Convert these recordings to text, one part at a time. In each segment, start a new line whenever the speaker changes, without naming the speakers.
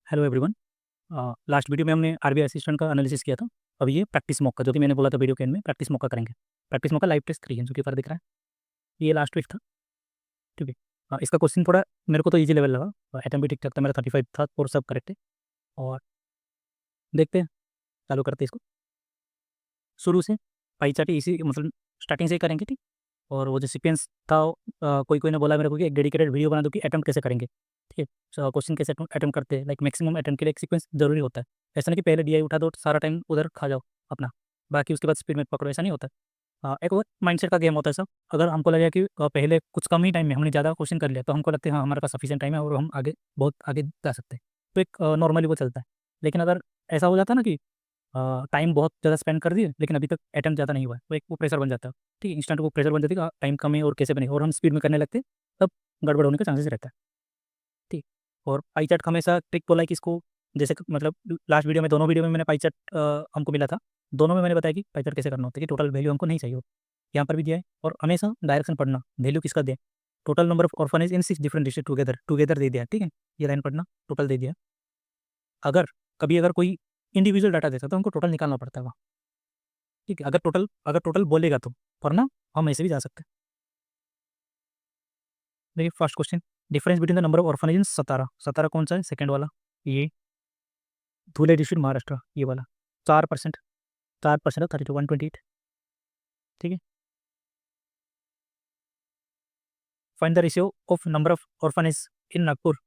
Hello everyone. Last video में हमने RBI assistant का एनालिसिस किया था। अब ये प्रैक्टिस मॉक का, जो कि मैंने बोला था वीडियो के एंड में, प्रैक्टिस मॉक का करेंगे। प्रैक्टिस मॉक का लाइव टेस्ट 3 है, जो कि ऊपर दिख रहा है। ये लास्ट वीक था, ठीक है। इसका क्वेश्चन थोड़ा मेरे को तो इजी लेवल लगा। एटम भी ठीक ठाक था, मेरा 35 था और सब करेक्ट है। और देखते हैं, चालू करते हैं इसको शुरू से। पाई चार्ट इसी मतलब स्टार्टिंग से ही करेंगे, ठीक। और वो जो सीक्वेंस था, कोई कोई ने बोला मेरे को कि एक डेडिकेटेड वीडियो बना दो कि अटेम्प्ट कैसे करेंगे, ठीक है। क्वेश्चन कैसे अटेम्प्ट करते हैं, लाइक मैक्सिमम अटेम्प्ट के लिए एक सीक्वेंस जरूरी होता है। ऐसा नहीं कि पहले डीआई उठा दो सारा टाइम उधर खा जाओ अपना, बाकी उसके बाद स्पीड में पकड़ो, ऐसा नहीं होता। एक और माइंडसेट का गेम होता है सब। अगर हमको लगेगा कि पहले कुछ कम ही टाइम में हमने ज़्यादा क्वेश्चन कर लिया, तो हमको लगता है हाँ हमारे पास सफिशिएंट टाइम है और हम आगे बहुत आगे जा सकते हैं, तो एक नॉर्मली वो चलता है। लेकिन अगर ऐसा हो जाता है ना कि टाइम बहुत ज़्यादा स्पेंड कर दिए लेकिन अभी तक अटेम्प्ट ज़्यादा नहीं हुआ है, तो एक वो प्रेशर बन जाता है, ठीक है। इंस्टेंट वो प्रेशर बन जाती है, टाइम कम है और कैसे बने, और हम स्पीड में करने लगते हैं, तब गड़बड़ होने का चांसेस रहता है, ठीक। और पाई चार्ट हमेशा ट्रिक बोला है कि इसको, जैसे मतलब लास्ट वीडियो में, दोनों वीडियो में मैंने पाई चार्ट हमको मिला था, दोनों में मैंने बताया कि पाई चार्ट कैसे करना होता है, कि टोटल वैल्यू हमको नहीं चाहिए हो। यहाँ पर भी दिया है, और हमेशा डायरेक्शन पढ़ना, वैल्यू किसका दे, total number of orphanage in 6 different district together together दे दिया है, ठीक है। ये लाइन पढ़ना, टोटल दे दिया। अगर कभी अगर कोई इंडिविजुअल डाटा देता है तो हमको टोटल निकालना पड़ता है वहाँ, ठीक है। अगर टोटल बोलेगा तो, वरना हम ऐसे भी जा सकते हैं। देखिए first question, difference between the number of orphanage in Satara. Satara कौन सा है, सेकंड वाला, ये धुले डिस्ट्रिक्ट महाराष्ट्र, ये वाला। 4%, 4% 32 128, ठीक है। Find the ratio of number of orphanage in Nagpur,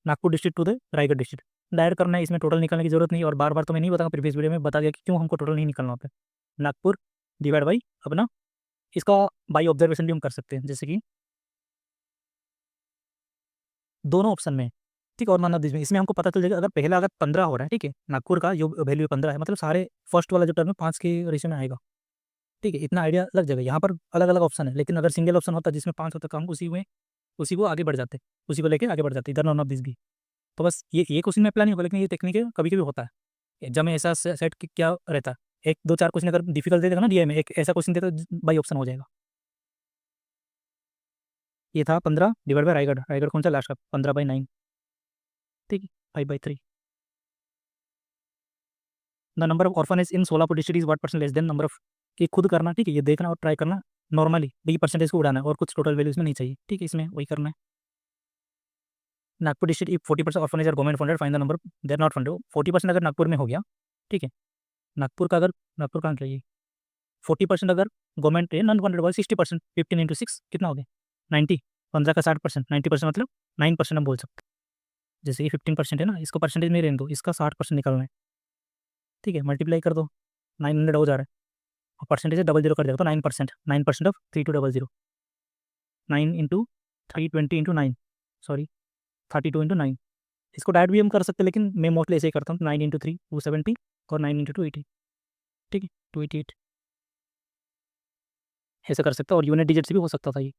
Nagpur district to the Raigad district. Direct करना है, इसमें टोटल निकालने की जरूरत नहीं। और बार बार तो मैं नहीं बताऊंगा, प्रीवियस वीडियो में बता दिया कि क्यों हमको टोटल नहीं निकालना होता है। नागपुर डिवाइड बाई अपना, इसका बाई ऑब्जर्वेशन भी हम कर सकते हैं, जैसे कि दोनों ऑप्शन में, ठीक है। और नॉन ऑफ दिस में, इसमें हमको पता चल जाएगा, अगर 15 हो रहा है, ठीक है, नागपुर का जो वैल्यू 15 है, मतलब सारे फर्स्ट वाला जो टर्म है 5 के रेशियो में आएगा, ठीक है। इतना आइडिया लग जाएगा। यहाँ पर अलग अलग ऑप्शन है, लेकिन अगर सिंगल ऑप्शन होता जिसमें 5 होता, तो हम उसी को आगे बढ़ जाते, उसी को लेके आगे बढ़ जाते, इधर नॉन ऑफ दिस भी। तो बस ये क्वेश्चन में अप्लाई नहीं होगा, लेकिन ये टेक्निक है, कभी कभी होता है। जब मैं ऐसा सेट क्या रहता है, एक दो चार क्वेश्चन अगर डिफिकल्ट दे देगा ना डीआई में, एक ऐसा क्वेश्चन दे तो बाई ऑप्शन हो जाएगा। ये था 15 डिवाइड बाई रायगढ़, रायगढ़ कौन सा लास्ट का, 15/9, ठीक है, 5/3। The number of orphanage in Solapur district is what percent less than number of, ये खुद करना, ठीक है। ये देखना और ट्राई करना नॉर्मली, देखिए परसेंटेज को उड़ाना है और कुछ टोटल वैल्यूज में नहीं चाहिए, ठीक है। इसमें वही करना है। Nagpur district if 40% orphanage are government funded, find the number there not funded. 40% अगर नागपुर में हो गया, ठीक है। नागपुर का अगर, नागपुर का चाहिए 40% अगर गवर्नमेंट नॉन फंडेड हुआ, 60%, 15 × 6 कितना हो गया, 90। 15 का 60%, 90% मतलब 9% हम बोल सकते हैं। जैसे ये 15% है ना, इसको परसेंटेज में रहने दो, इसका 60% निकालना है, ठीक है। मल्टीप्लाई कर दो, 900 हो जा रहा है, और परसेंटेज है, डबल जीरो कर देगा तो 9%, 9% ऑफ 3200, 9 × 320 × 9, सॉरी 32 × 9। इसको डायरेक्ट भी हम कर सकते हैं, लेकिन मैं मोस्टली ऐसे ही करता हूँ, 9 × 3 270, और 9 × 2 80, ठीक है, 288, ऐसे कर सकता हूँ। और यूनिट डिजिट से भी हो सकता था ये।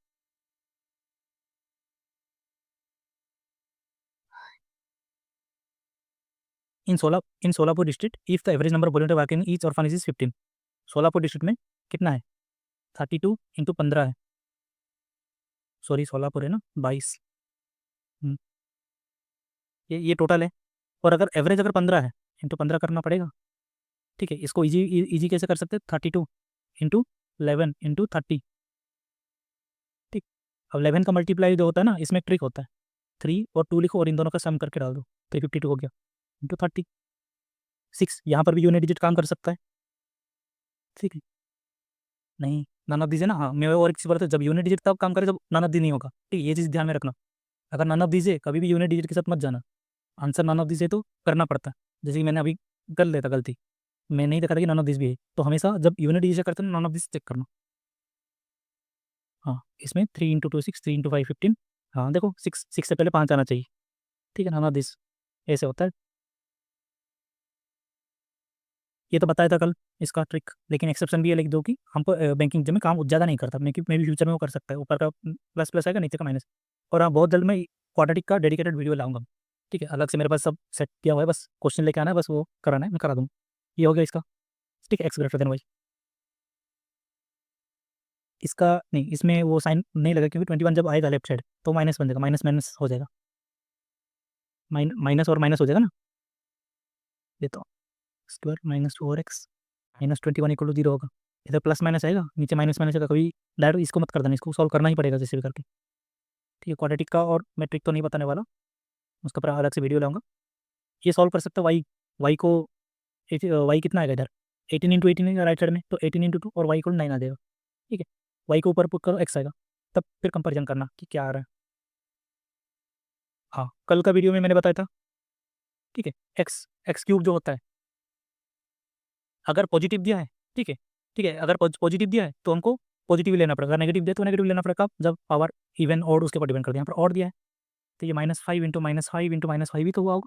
In Solapur district if the average number volume working each orphanage is 15। Solapur district में कितना है, 32 × 15 है, सॉरी सोलापुर है ना 22। ये टोटल है। और अगर एवरेज अगर 15 है, × 15 करना पड़ेगा, ठीक है। इसको इजी इजी कैसे कर सकते हैं, 32 × 11 × 30, ठीक। अब 11 का मल्टीप्लाई जो होता है ना, इसमें ट्रिक होता है, 3 और 2 लिखो और इन दोनों का सम करके डाल दो, 352 हो गया, × 30। 6 यहाँ पर भी यूनिट डिजिट काम कर सकता है, ठीक है। नहीं, नन ऑफ दीज है ना, हाँ। मैं और एक चीज़ बोला था, जब यूनिट डिजिट तब काम करे जब नन ऑफ दी नहीं होगा, ठीक है। ये चीज़ ध्यान में रखना। अगर नन ऑफ दीज है, कभी भी यूनिट डिजिट के साथ मत जाना। आंसर नन ऑफ दिस है तो करना पड़ता है, जैसे कि मैंने अभी कर लेता गलती, मैं नहीं देखा था कि नन ऑफ दिस भी है, तो हमेशा जब यूनिट डिजिट करते हैं नन ऑफ दिस चेक करना। हाँ, इसमें 3 × 2 6, 3 × 5 15। हाँ देखो, 6 से पहले 5 आना चाहिए, ठीक है। नन ऑफ दिस ऐसे होता है। ये तो बताया था कल इसका ट्रिक, लेकिन एक्सेप्शन भी है, लिख दो कि हमको बैंकिंग में काम ज़्यादा नहीं करता, मैं भी फ्यूचर में वो कर सकता है, ऊपर का प्लस प्लस आएगा, नीचे का माइनस। और हाँ, बहुत जल्द मैं क्वाड्रेटिक का डेडिकेटेड वीडियो लाऊंगा, ठीक है। अलग से मेरे पास सब सेट किया हुआ है, बस क्वेश्चन लेके आना है, बस वो कराना है, मैं करा दूँ। ये हो गया इसका, ठीक है। एक्स ग्रेटर देन वाई, इसका नहीं, इसमें वो साइन नहीं लगा, क्योंकि 21 जब आएगा लेफ्ट साइड तो माइनस बन जाएगा, माइनस माइनस हो जाएगा। माइनस और माइनस हो जाएगा ना, ये तो square minus 4x minus 21 equal to 0 होगा। इधर प्लस माइनस आएगा, नीचे माइनस माइनस आएगा, कभी डायरेक्ट इसको मत कर देना, इसको सॉल्व करना ही पड़ेगा जैसे भी करके। ठीक है, क्वाड्रेटिक का और मैट्रिक तो नहीं बताने वाला, उसका पर अलग से वीडियो लाऊंगा। ये सॉल्व कर सकते हो वाई, वाई को वाई कितना आएगा इधर 18 इंटू 18 राइट साइड में, तो 18 इंटू 2 और वाई को 9 आ जाएगा। ठीक है, वाई को ऊपर पुट करो, एक्स आएगा, तब फिर कंपेरिजन करना कि क्या आ रहा है। हाँ, कल का वीडियो में मैंने बताया था। ठीक है, एक्स एक्स क्यूब जो होता है, अगर पॉजिटिव दिया है, ठीक है, ठीक है, अगर पॉजिटिव दिया है तो हमको पॉजिटिव लेना पड़ेगा, अगर नेगेटिव दिया तो नेगेटिव लेना पड़ेगा, जब पावर इवन और उसके ऊपर डिपेंड करते हैं। यहाँ पर और दिया है तो ये -5 इंटू -5 ही तो हुआ होगा,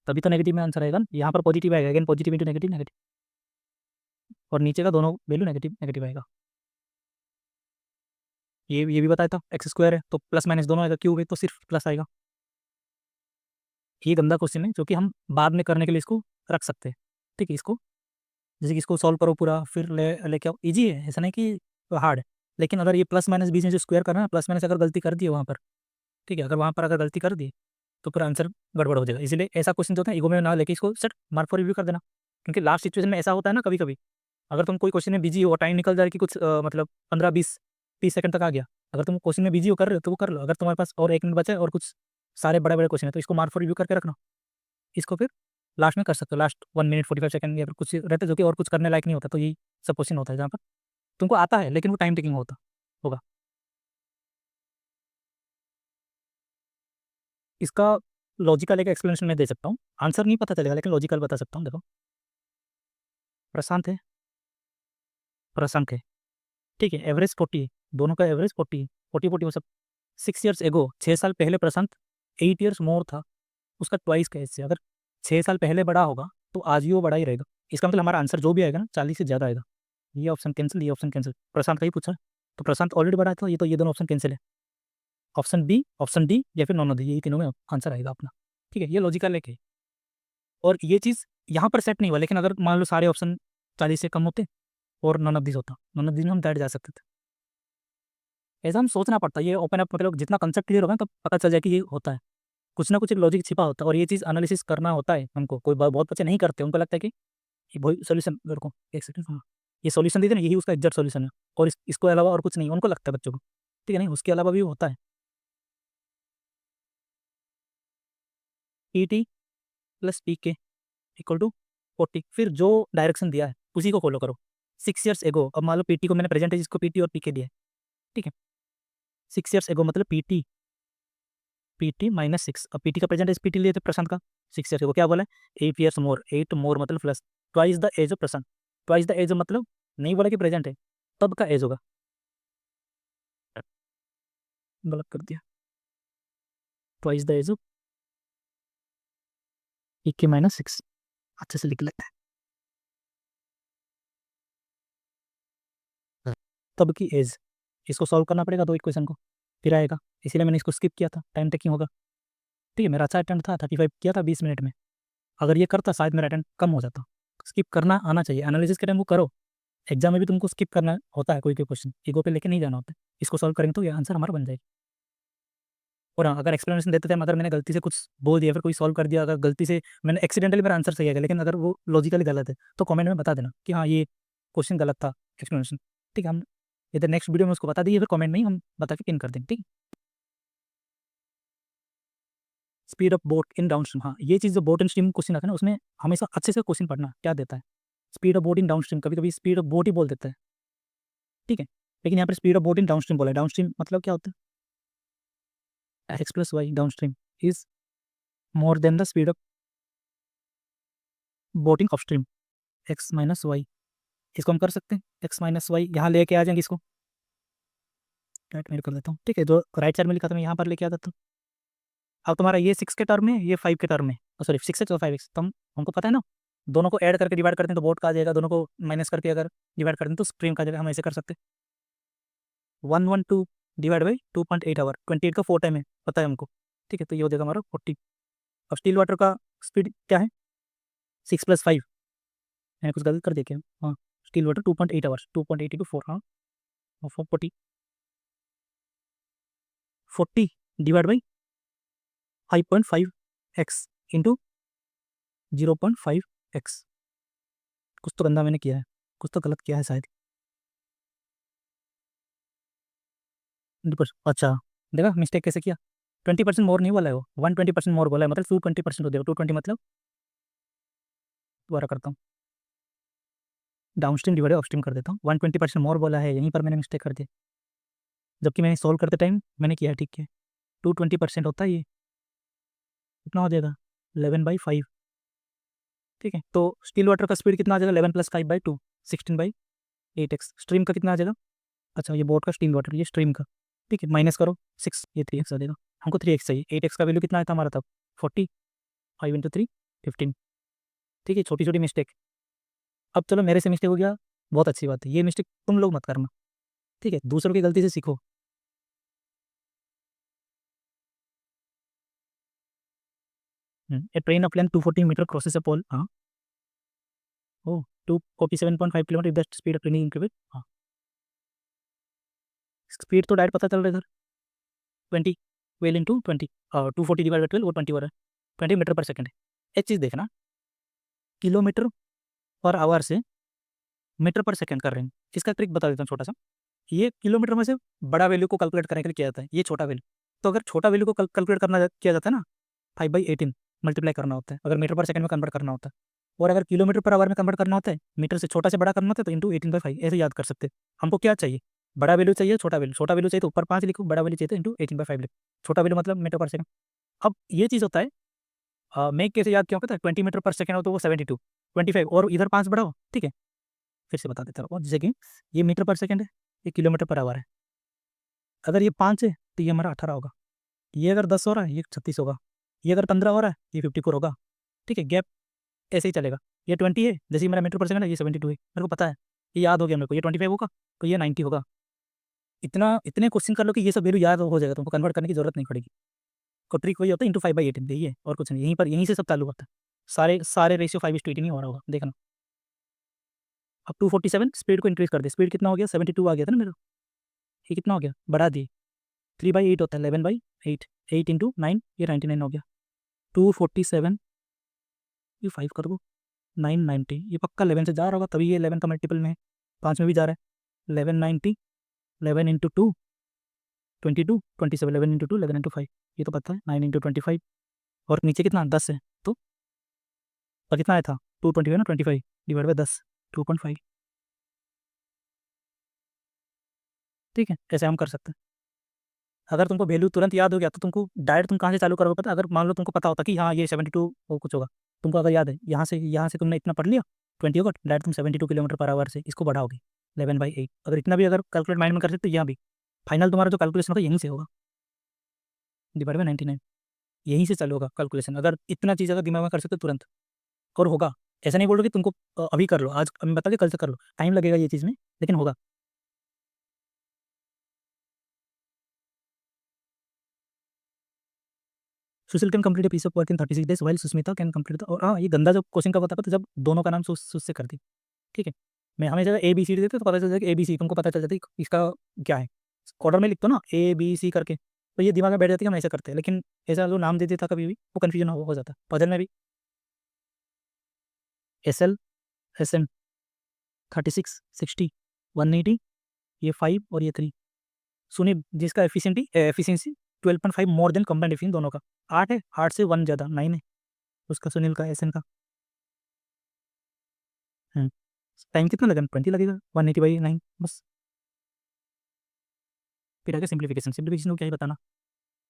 तभी तो नेगेटिव में आंसर आएगा ना। यहाँ पर पॉजिटिव आएगा, again positive into negative negative, और नीचे का दोनों वैल्यू नेगेटिव नेगेटिव आएगा। ये भी बताया था, एक्स स्क्वायर है तो प्लस माइनस दोनों आएगा, क्यूब है तो सिर्फ प्लस आएगा। ये गंदा क्वेश्चन है जो कि हम बाद में करने के लिए इसको रख सकते हैं। ठीक है, इसको जैसे कि इसको सॉल्व करो पूरा, फिर लेके आओ, ईजी है, ऐसा नहीं कि हार्ड है। लेकिन अगर ये प्लस माइनस बीच में जो स्क्वायर करना है, प्लस माइनस अगर गलती कर दी है वहाँ पर, ठीक है, अगर वहाँ पर अगर गलती कर दी तो फिर आंसर गड़बड़ हो जाएगा। इसलिए ऐसा क्वेश्चन जो होता है ईगो में ना लेके इसको सेट मार्क फॉर रिव्यू कर देना, क्योंकि लास्ट सिचुएशन में ऐसा होता है ना कभी कभी, अगर तुम कोई क्वेश्चन में बिजी हो, टाइम निकल जाए कि कुछ मतलब 15-20-30 सेकंड तक आ गया, अगर तुम क्वेश्चन में बिजी हो कर रहे हो तो वो कर लो, अगर तुम्हारे पास और 1 मिनट बचा है और कुछ सारे बड़े बड़े क्वेश्चन है तो इसको मार्क फॉर रिव्यू करके रखना। इसको फिर लास्ट में कर सकते हो, लास्ट 1 मिनट 45 सेकंड या फिर कुछ रहते जो कि और कुछ करने लायक नहीं होता, तो यही सब क्वेश्चन होता है जहाँ पर तुमको आता है लेकिन वो टाइम टेकिंग होता होगा। इसका लॉजिकल एक एक्सप्लेनेशन मैं दे सकता हूँ, आंसर नहीं पता चलेगा लेकिन लॉजिकल बता सकता हूँ। देखो, प्रशांत है, प्रशांत है, ठीक है, एवरेज 40 है, दोनों का एवरेज 40 है, 40 40 मतलब 6 ईयर्स एगो, 6 साल पहले प्रशांत 8 ईयर्स मोर था, उसका ट्वाइस का एज से, अगर 6 साल पहले बड़ा होगा तो आज भी वो बड़ा ही रहेगा। इसका मतलब हमारा आंसर जो भी आएगा ना 40 से ज़्यादा आएगा। ये ऑप्शन कैंसिल, ये ऑप्शन कैंसिल, प्रशांत का ही पूछा तो प्रशांत ऑलरेडी बड़ा था, ये तो ये दोनों ऑप्शन कैंसिल है। ऑप्शन बी, ऑप्शन डी या फिर नॉन ऑफ दी, यही तीनों में आंसर आएगा अपना। ठीक है, ये लॉजिकल है। और ये चीज़ यहाँ पर सेट नहीं हुआ, लेकिन अगर मान लो सारे ऑप्शन 40 से कम होते और नॉन ऑफ दिस होता, नॉन ऑफ दिस में हम डायरेक्ट जा सकते थे। ऐसा हम सोचना पड़ता है, ये ओपन अप मतलब जितना कंसेप्ट क्लियर होगा तब पता चल जाए कि ये होता है, कुछ ना कुछ एक लॉजिक छिपा होता है, और ये चीज़ एनालिसिस करना होता है हमको। कोई बहुत बच्चे नहीं करते, उनको लगता है कि ये वही सोल्यूशन, मेरे को एक सेकंड, हाँ, ये सोल्यूशन दे देना यही उसका एग्जैक्ट सोल्यूशन है, और इसको अलावा और कुछ नहीं, उनको लगता है बच्चों को। ठीक है, नहीं उसके अलावा भी होता है। PT plus PK equal to 40, फिर जो डायरेक्शन दिया है उसी को फॉलो करो। 6 ईयर्स एगो, अब मान लो PT को मैंने प्रेजेंट इसको PT और PK दिया है, ठीक है, 6 ईयर्स एगो मतलब PT -6, अब PT का प्रेजेंट एज PT लिए थे प्रशांत का, 6 ईयर्स एगो क्या बोला है, 8 ईयर्स मोर, 8 मोर मतलब plus twice the age of Prashant, twice the age मतलब नहीं बोला कि प्रेजेंट है, तब का एज होगा, गलत कर दिया, twice the age of PK -6, अच्छे से लिख लेते हैं, तब की एज, इसको सॉल्व करना पड़ेगा दो इक्वेशन को, फिर आएगा, इसीलिए मैंने इसको स्किप किया था, टाइम टेकिंग होगा। ठीक है, मेरा अच्छा अटेम्प्ट था, 35 किया था 20 मिनट में, अगर ये करता शायद मेरा अटेम्प्ट कम हो जाता। स्किप करना आना चाहिए, एनालिसिस के टाइम वो करो, एग्जाम में भी तुमको स्किप करना होता है, कोई कोई क्वेश्चन ईगो पे लेके नहीं जाना होता है, इसको सॉल्व करेंगे तो ये आंसर हमारा बन जाएगा। और हाँ, अगर एक्सप्लेनेशन देते टाइम अगर मैंने गलती से कुछ बोल दिया, फिर कोई सॉल्व कर दिया, अगर गलती से मैंने एक्सीडेंटली मेरा आंसर सही आ गया लेकिन अगर वो लॉजिकली गलत है तो कमेंट में बता देना कि हाँ ये क्वेश्चन गलत था, एक्सप्लेनेशन। ठीक है, हम इधर नेक्स्ट वीडियो में उसको बता दिए, फिर कमेंट में ही हम बता के पिन कर देंगे। ठीक, speed of boat in down stream, हाँ ये चीज़ जो बोट इन स्ट्रीम क्वेश्चन आता है ना, उसमें हमेशा अच्छे से क्वेश्चन पढ़ना क्या देता है, speed of boat in down stream, कभी कभी स्पीड ऑफ बोट ही बोल देता है। ठीक है, लेकिन यहाँ पर speed of boat in down stream बोला है, डाउन स्ट्रीम मतलब क्या होता है, x+y down stream is more than the speed of boating up stream, x-y, इसको हम कर सकते हैं, x-y यहाँ लेके आ जाएंगे, इसको राइट में कर देता हूँ। ठीक है, जो राइट साइड में लिखा था मैं यहाँ पर लेके आ जाता हूँ। अब तुम्हारा ये 6 के टर्म में, ये 5 के टर्म में, सॉरी 6x और 5x, तो हमको पता है ना, दोनों को ऐड करके डिवाइड करते हैं तो बोट का आ जाएगा, दोनों को माइनस करके अगर डिवाइड करते हैं तो स्ट्रीम का आ जाएगा, हम ऐसे कर सकते हैं, 112 डिवाइड बाई 2.8 आवर, 28 का 4 टाइम है, पता है हमको। ठीक है, तो ये हो जाएगा हमारा 40। अब स्टील वाटर का स्पीड क्या है, 6+5, मैंने कुछ गलत कर दिया क्या, हाँ, स्टील वाटर 2.8 आवर्स, 2.8 इंटू 4, हाँ, और 40, 40 divide by 5.5 x into 0.5x। कुछ तो गंदा मैंने किया है, कुछ तो गलत किया है शायद। अच्छा, देखा मिस्टेक कैसे किया। 20% मोर नहीं बोला है वो, 120% मोर बोला है, मतलब 220% हो जाएगा। 220 मतलब, दोबारा करता हूँ, डाउनस्ट्रीम डिवाइड अपस्ट्रीम कर देता हूँ। 120% मोर बोला है, यहीं पर मैंने मिस्टेक कर दी, जबकि मैंने सॉल्व करते टाइम मैंने किया है ठीक है। 220% होता है ये, कितना हो जाएगा 11/5। ठीक है, तो स्टिल वाटर का स्पीड कितना आ जाएगा 11+5/2, 16/8x। स्ट्रीम का कितना आ जाएगा, अच्छा ये बोट का स्टील वाटर, ये स्ट्रीम का। ठीक है, माइनस करो 6, ये 3x आ जाएगा। हमको 3x चाहिए, 8x का वैल्यू कितना आया था हमारा तब 40, 5 × 3 15। ठीक है, छोटी छोटी मिस्टेक। अब चलो मेरे से मिस्टेक हो गया, बहुत अच्छी बात है, ये मिस्टेक तुम लोग मत करना। ठीक है, दूसरों की गलती से सीखो। A train of length 240 metre crosses a pole. हाँ, ओ 247.5 kilometre the speed of training increment. हाँ, स्पीड तो डायरेक्ट पता चल रहा है इधर, 20 12 इंटू 20, 240 डिवाइड बाई 12 वो 20 हो रहा है, 20 मीटर पर सेकेंड है। एक चीज़ देखना, किलोमीटर पर आवर से मीटर पर सेकंड कर रहे हैं। इसका ट्रिक बता देता हूँ छोटा सा। ये किलोमीटर में से बड़ा वैल्यू को कैलकुलेट करने के लिए किया जाता है, ये छोटा वैल्यू। तो अगर छोटा वैल्यू को कैलकुलेट करना किया जाता है ना, 5/18 मल्टीप्लाई करना होता है, अगर मीटर पर सेकंड में कन्वर्ट करना होता है। और अगर किलोमीटर पर आवर में कन्वर्ट करना होता है, मीटर से छोटा से बड़ा करना होता है, तो इंटू 18/5 ऐसे याद कर सकते हैं। हमको क्या चाहिए, बड़ा वैल्यू चाहिए, छोटा वैल्यू। छोटा वैल्यू चाहिए तो ऊपर 5 लिखो, बड़ा वैल्यू चाहिए तो इंटू 18/5 लिखो। छोटा वैल्यू मतलब मीटर पर सेकंड। अब ये चीज़ होता है, मैं कैसे याद किया होता है, 20 मीटर पर सेकंड हो तो वो 72, 25 और इधर 5 बढ़ाओ। ठीक है, फिर से बता देता हूँ, जैसे कि ये मीटर पर सेकंड है, ये किलोमीटर पर आवर है। अगर ये 5 है तो ये हमारा 18 होगा, ये अगर 10 हो रहा है ये 36 होगा, ये अगर 15 हो रहा है ये 54 होगा। ठीक है, गैप ऐसे ही चलेगा। ये 20 है, जैसे ही मेरा मीटर पर सेकंड है, ये 72 है, मेरे को पता है, ये याद हो गया मेरे को, ये 25 होगा तो ये 90 होगा। इतने क्वेश्चन कर लो कि ये सब वैल्यू याद हो जाएगा, तुमको कन्वर्ट करने की जरूरत नहीं पड़ेगी। को ट्रिक वही होता है, इंटू 5/18 यही है और कुछ नहीं, यहीं पर यहीं से सब चालू होता है। सारे सारे रेशियो 5:18 ही हो रहा होगा, देखना। अब 247 स्पीड को इंक्रीज कर दे, स्पीड कितना हो गया 72 आ गया था ना मेरा, ये कितना हो गया बढ़ा दिए, 3/8 होता है 11/8, 8 × 9 ये 99 हो गया। 247 ये 5 कर दो, 990, ये पक्का 11 से जा रहा होगा, तभी ये 11 का मल्टीपल में है, 5 में भी जा रहा है। 1190, 11 × 2 22, 27, 11 × 2 11 × 5, ये तो पता है, 9 × 25, और नीचे कितना 10 है तो, और कितना आया था 220 है ना, 25 डिवाइड बाई 10, 2.5। ठीक है, ऐसे हम कर सकते हैं। अगर तुमको वैल्यू तुरंत याद हो गया तो तुमको डायरेक्ट तुम कहाँ से चालू करोगे पता, अगर मान लो तुमको पता होता कि हाँ ये 72 वो कुछ होगा, तुमको अगर याद है यहाँ से तुमने इतना पढ़ लिया 20 होगा, डायरेक्ट तुम 72 किलोमीटर पर आवर से इसको बढ़ाओगे 11/8। अगर इतना भी अगर कैलकुलेट माइंड में कर सकते तो यहाँ भी फाइनल तुम्हारा जो कैलकुलेशन होगा यहीं से होगा, डिवाइड बाई 99, यहीं से चालू होगा कैलकुलेशन। अगर इतना चीज़ अगर दिमाग में कर सकते तुरंत, और होगा। ऐसा नहीं बोल रहा कि तुमको अभी कर लो, आज मैं बता के कल से कर लो, टाइम लगेगा ये चीज़ में, लेकिन होगा। Sushil can complete piece of work in 36 days while Susmita can complete और हाँ, ये गंदा जब क्वेश्चन का होता है तो जब दोनों का नाम सुस से कर दी। ठीक है, मैं हमेशा ए बी सी देते तो पता चल जाएगा, ए बी सी तुमको पता चल जाता है इसका क्या है। ऑर्डर में लिख दो ना ए बी सी करके, तो ये दिमाग में बैठ जाती है कि हम ऐसे करते हैं, लेकिन ऐसा जो नाम दे देता कभी भी वो कन्फ्यूजन हो जाता है। पजल में भी SL SN 36 60 180, ये 5 और ये 3। सुनिए, जिसका efficiency 12.5 more than combined efficiency दोनों का 8 है, 8 से 1 ज़्यादा 9 है उसका, सुनील का SN का। टाइम कितना लगेगा 20 लगेगा, 180/9 बस। फिर आगे सिंप्लीफिकेशन, सिंप्लीफिकेशन को क्या ही बताना,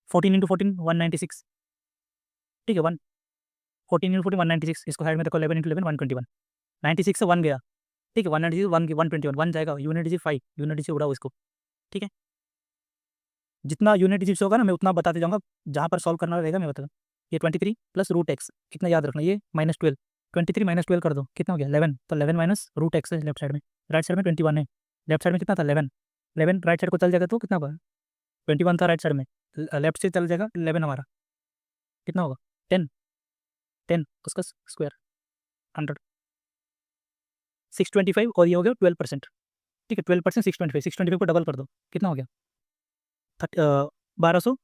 14 × 14 196। ठीक है, 14 × 14 196, इसको साइड में देखो 11 × 11 121, 96 से 1 गया। ठीक है, 196 1 121 1 जाएगा, यूनिट डिजिट 5, यूनिट डिजिट उड़ाओ इसको। ठीक है, जितना यूनिट डिजिट होगा ना मैं उतना बताते जाऊँगा, जहाँ पर सॉल्व करना रहेगा मैं बताऊँ। ये 23 प्लस रूट एक्स कितना याद रखना, ये -12, 23 -12 कर दो कितना हो गया 11, तो 11 माइनस रूट एक्स है लेफ्ट साइड में, राइट साइड में 21 है, लेफ्ट साइड में कितना था 11, 11 राइट साइड को चल जाएगा तो कितना होगा 21 था राइट साइड में, लेफ्ट से चल जाएगा 11 हमारा, कितना होगा 10, 10 उसका स्क्वायर 100, 625 और ये हो गया 12%। ठीक है, 12% 625, 625 को डबल कर दो कितना हो गया 1200,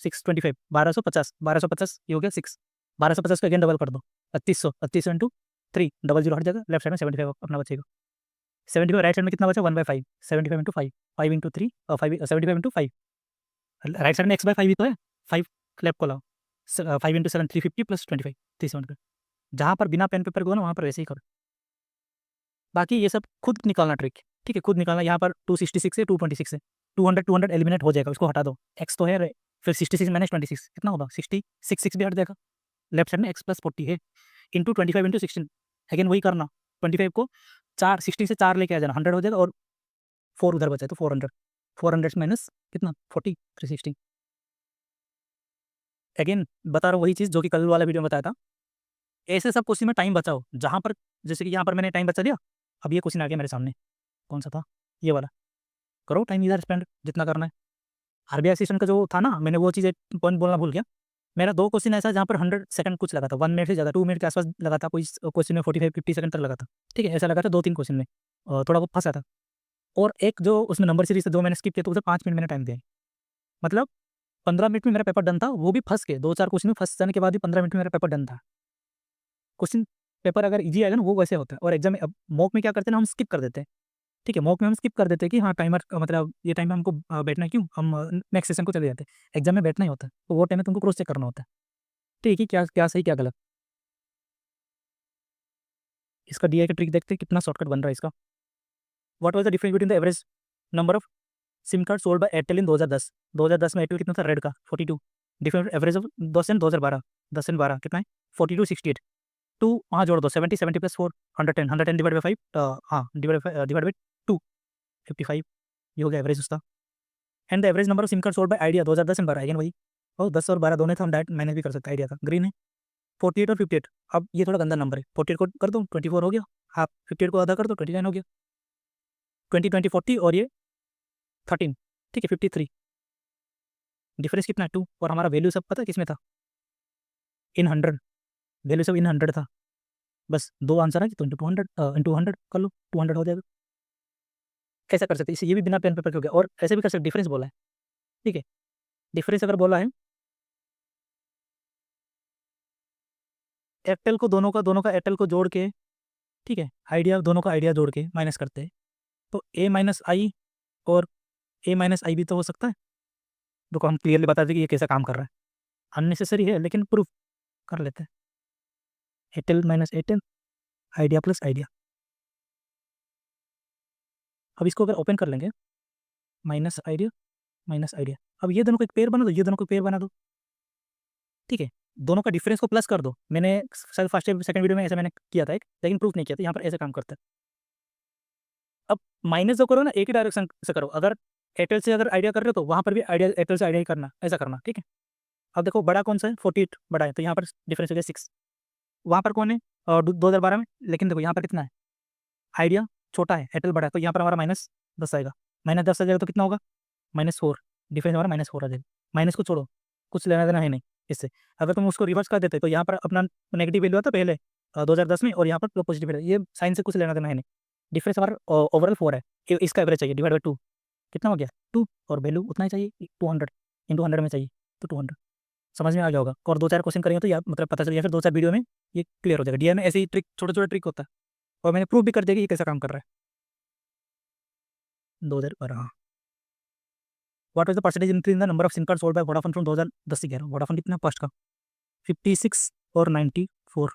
625, 1250, 1250 ये हो गया 6, 1250 को अगेन डबल कर दो, 3200, 3200 इंटू 3, डबल जीरो हट जाएगा, लेफ्ट साइड में 75 अपना बचेगा, 75 राइट साइड में कितना बचा 1/5, 75 into 5, 5 into 3 5, 75 into 5, right side में x/5 ही तो है, 5 लेफ्ट को लाओ, 5 इंटू 7 350 प्लस 25 375, जहाँ पर बिना पेन पेपर को ना वहाँ पर वैसे ही करो, बाकी ये सब खुद निकालना ट्रिक, ठीक है, खुद निकालना। यहाँ पर 266 है, 226 है, 200 200 एलिमिनेट हो जाएगा, उसको हटा दो, x तो है फिर 66 माइनस 26 कितना होगा 60, 6 भी हट जाएगा, लेफ्ट साइड में x प्लस 40 है, इंटू 25 इंटू 16, अगेन वही करना, 25 को 4 16 से 4 लेके आ जाना, 100 हो जाएगा, और 4 उधर बचा है तो 400, 400 माइनस कितना 40 360, अगेन बता रहा हूँ वही चीज़ जो कि कल वाला वीडियो में बताया था, ऐसे सब क्वेश्चन में टाइम बचाओ, जहाँ पर जैसे कि यहाँ पर मैंने टाइम बचा दिया, अब ये क्वेश्चन आ गया मेरे सामने, कौन सा था ये वाला, करो टाइम इधर स्पेंड जितना करना है। आरबीआई असिस्टेंट का जो था ना, मैंने वो चीज़ एक पॉइंट बोलना भूल गया, मेरा 2 क्वेश्चन ऐसा जहाँ पर 100 सेकंड कुछ लगा था, 1 मिनट से ज़्यादा 2 मिनट के आसपास लगा था, कोई क्वेश्चन में 45-50 सेकंड तक लगा था, ठीक है, ऐसा लगा था 2-3 क्वेश्चन में, थोड़ा बहुत फंसा था, और एक जो उसमें नंबर सीरीज से 2 मैंने स्किप किया तो उसे 5 मिनट मैंने टाइम दिया, मतलब 15 मिनट में मेरा पेपर डन था, वो भी फंस के 2-4 क्वेश्चन में फंस जाने के बाद भी 15 मिनट में मेरा पेपर डन था। क्वेश्चन पेपर अगर इजी आएगा ना वो वैसे होता है, और एग्जाम में अब मॉक में क्या करते हैं ना, हम स्किप कर देते हैं, ठीक है, मॉक में हम स्किप कर देते हैं कि हाँ टाइमर मतलब ये टाइम में हमको बैठना है, क्यों हम नेक्स्ट सेशन को चले जाते हैं, एग्जाम में बैठना ही होता है, तो वो टाइम में तुमको क्रॉस चेक करना होता है, ठीक है, क्या क्या सही क्या गलत। इसका डीआई का ट्रिक देखते हैं कितना शॉर्टकट बन रहा है इसका। What was the difference between the average number of SIM card sold by Airtel in 2010, 2010 में एयरटेल कितना था रेड का 42, different average of 10 and 2012, 10 and 12 कितना है 42 68, टू वहाँ जोड़ दो 70 70 प्लस 4 110, 110 डिवाइड बाई 5, हाँ डिवाइड बाई 2 55, ये हो गया एवरेज उसका। And the average number of SIM card sold bye idea 2010 and 12, again वही, और 10 और 12 दोनों था, हम डायरेक्ट मैनेज भी कर सकते हैं, आइडिया का ग्रीन है 48 और 58, अब ये थोड़ा गंदा नंबर है, 48 को कर दो 24 हो गया, हाफ 58 को आधा कर दो 29 हो गया, 20 20 40 और ये 13, ठीक है 53, डिफरेंस कितना है 2, और हमारा वैल्यू सब पता है किसमें था इन 100, वैल्यू सब इन 100 था, बस 2 आंसर है तो इंटू 100 कर लो 200 हो जाएगा। कैसा कर सकते हैं इसे, ये भी बिना पेन पेपर के हो गया, और ऐसे भी कर सकते, डिफरेंस बोला है, ठीक है, डिफरेंस अगर बोला है एयरटेल को दोनों का एयरटेल को जोड़ के, ठीक है, आइडिया दोनों का आइडिया जोड़ के माइनस करते हैं, तो ए माइनस आई और ए माइनस आई भी तो हो सकता है, देखो हम क्लियरली बता दें कि ये कैसा काम कर रहा है, अननेसेसरी है लेकिन प्रूफ कर लेते हैं, Airtel minus Airtel, idea plus idea, अब इसको अगर ओपन कर लेंगे माइनस आइडिया माइनस आइडिया, अब ये दोनों को एक पेयर बना दो, ये दोनों को पेयर बना दो, ठीक है, दोनों का डिफरेंस को प्लस कर दो, मैंने शायद फर्स्ट सेकंड वीडियो में ऐसा मैंने किया था एक, लेकिन प्रूफ नहीं किया था, यहाँ पर ऐसे काम करता है। अब माइनस जो करो ना एक ही डायरेक्शन से करो, अगर एयरटेल से अगर आइडिया कर रहे हो तो वहाँ पर भी आइडिया एयरटेल से आइडिया ही करना, ऐसा करना, ठीक है। अब देखो बड़ा कौन सा है 48 बड़ा है, तो यहाँ पर डिफरेंस हो गया 6, वहाँ पर कौन है और 2012 में, लेकिन देखो यहाँ पर कितना है आइडिया छोटा है एयरटेल बड़ा है, तो यहाँ पर हमारा -10 आएगा, -10 आ जाएगा तो कितना होगा -4, डिफरेंस हमारा -4 आ जाएगा, माइनस को छोड़ो कुछ लेना देना है नहीं इससे, अगर तुम उसको रिवर्स कर देते तो यहाँ पर अपना नेगेटिव वैल्यू आता पहले 2010 में, और यहाँ पर पॉजिटिव वैल्यू, ये साइन से कुछ लेना देना है नहीं, डिफरेंस हमारा ओवरऑल 4 है, इसका एवरेज चाहिए डिवाइड बाई 2, कितना हो गया 2, और वैल्यू उतना ही चाहिए 200 इंटू 100 में चाहिए तो 200, समझ में आ गया होगा, और 2-4 क्वेश्चन करेंगे तो या मतलब पता चल गया, फिर 2-4 वीडियो में ये क्लियर हो जाएगा, डीआई में ऐसे ही ट्रिक छोटे छोटे ट्रिक होता है, और मैंने प्रूफ भी कर दिया कि ये कैसा काम कर रहा है। 2012 हाँ, what was the percentage increase in the number of SIM card sold bye Vodafone from 2010 से कह रहा हूँ, वोडाफोन कितना फर्स्ट का 56 और 94,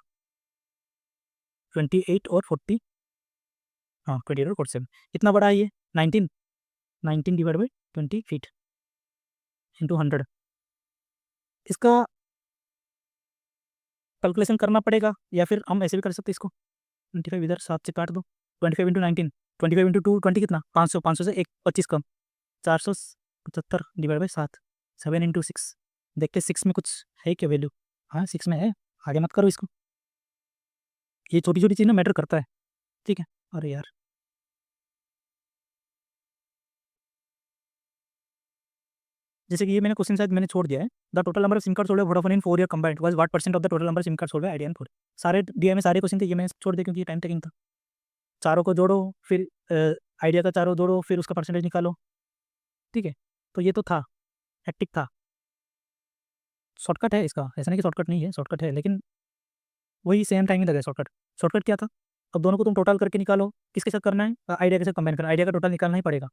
28 और 40, हाँ 28 और 47, कितना बड़ा है ये 19, 19 डिवाइड बाई 20 फीट इंटू 100, इसका कैलकुलेशन करना पड़ेगा, या फिर हम ऐसे भी कर सकते हैं इसको, 25 इधर 7 से काट दो, 25 इंटू 19, 25 इंटू 2 20 कितना 500, 500 से एक 25 कम, 475 डिवाइड बाई 7, 7 इंटू 6, देखते 6 में कुछ है क्या वैल्यू, हाँ 6 में है, आगे मत करो इसको, ये छोटी छोटी चीज़ ना मैटर करता है, ठीक है। अरे यार जैसे कि ये मैंने क्वेश्चन शायद मैंने छोड़ दिया है, the total number of SIM card sold bye Vodafone in 4 year combined was what percent of the total number SIM card sold bye idea in 4, सारे डीआई में सारे क्वेश्चन थे, ये मैंने छोड़ दिया क्योंकि ये टाइम टेकिंग था, चारों को जोड़ो फिर आइडिया का चारों जोड़ो फिर उसका परसेंटेज निकालो, ठीक है, तो ये तो था हेक्टिक था। शॉर्टकट है इसका, ऐसा नहीं कि शॉर्टकट नहीं है, शॉर्टकट है, लेकिन वही सेम टाइम ही लगा शॉर्टकट। शॉर्टकट क्या था? अब दोनों को तुम टोटल करके निकालो, किसके साथ करना है? आइडिया के साथ कंबाइन करना है, आइडिया का टोटल निकालना ही पड़ेगा,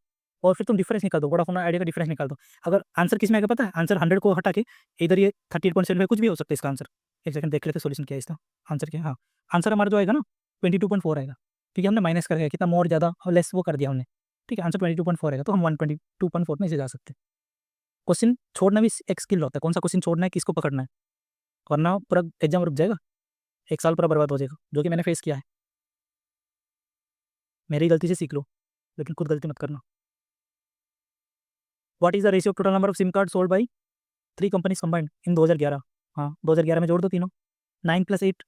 और फिर तुम डिफरेंस निकाल दो, वोडाफोन और आइडिया का डिफरेंस निकाल दो। अगर आंसर किस में आएगा पता है? आंसर 100 को हटा के इधर ये 38.75 कुछ भी हो सकता है इसका आंसर। एक सेकंड देख लेते सोल्यूशन क्या है इसका, आंसर क्या है। हाँ, आंसर हमारा जो आएगा ना 22.4 आएगा, क्योंकि हमने माइनस करके कितना मोर ज़्यादा और लेस वो कर दिया हमने। ठीक है, आंसर 22.4 आएगा, तो हम 122.4 में इसे जा सकते हैं। क्वेश्चन छोड़ना भी एक स्किल होता है, कौन सा क्वेश्चन छोड़ना है, किसको पकड़ना है, वरना पूरा एग्जाम रुक जाएगा, एक साल पूरा बर्बाद हो जाएगा, जो कि मैंने फेस किया है। मेरी गलती से सीख लो, लेकिन खुद गलती मत करना। What is the ratio of total number of SIM card sold by 3 companies combined इन 2011? हाँ, 2011 में जोड़ दो तीनों। 9 + 8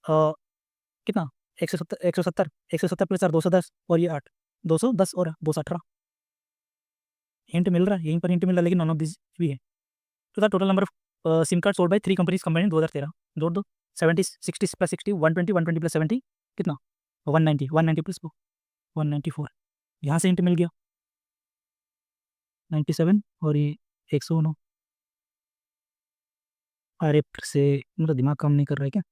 कितना? 170, 170, 170 + 4 210, और ये 8, 210 और 218। हिंट मिल रहा है, यहीं पर हिंट मिल रहा है, लेकिन नॉन ऑफ दिस भी है। तो the total number of SIM card sold by 3 companies combined इन 2013, जोड़ दो। 70, 60 + 60 120, 120 + 70 कितना? 190, 190 + 194। यहाँ से हिंट मिल गया 97, और ये 109। अरे फिर से मेरा दिमाग काम नहीं कर रहा है क्या?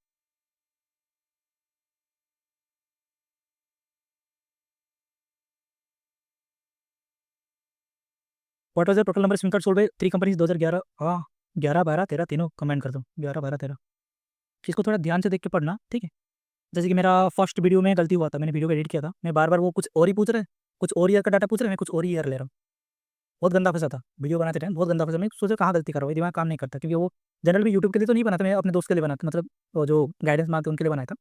What was the total number of SIM card sold bye 3 companies 2011? हाँ, 11 12 13 तीनों कमेंट कर दो, 11 12 13। इसको थोड़ा ध्यान से देख के पढ़ना, ठीक है? जैसे कि मेरा फर्स्ट वीडियो में गलती हुआ था, मैंने वीडियो को एडिट किया था, मैं बार बार वो कुछ और ही पूछ रहे हैं, कुछ और ईयर का डाटा पूछ रहे हैं, मैं कुछ और ही ईयर ले रहा हूँ। बहुत गंदा फंसा था वीडियो बनाते टाइम, बहुत गंदा फंसा। मैं सोचा कहाँ गलती कर रहा हूँ, ये दिमाग काम नहीं करता, क्योंकि वो जनरल भी यूट्यूब के लिए तो नहीं बनाता, मैं अपने दोस्त के लिए बनाता, मतलब वो जो गाइडेंस मांगते उनके लिए बनाया था।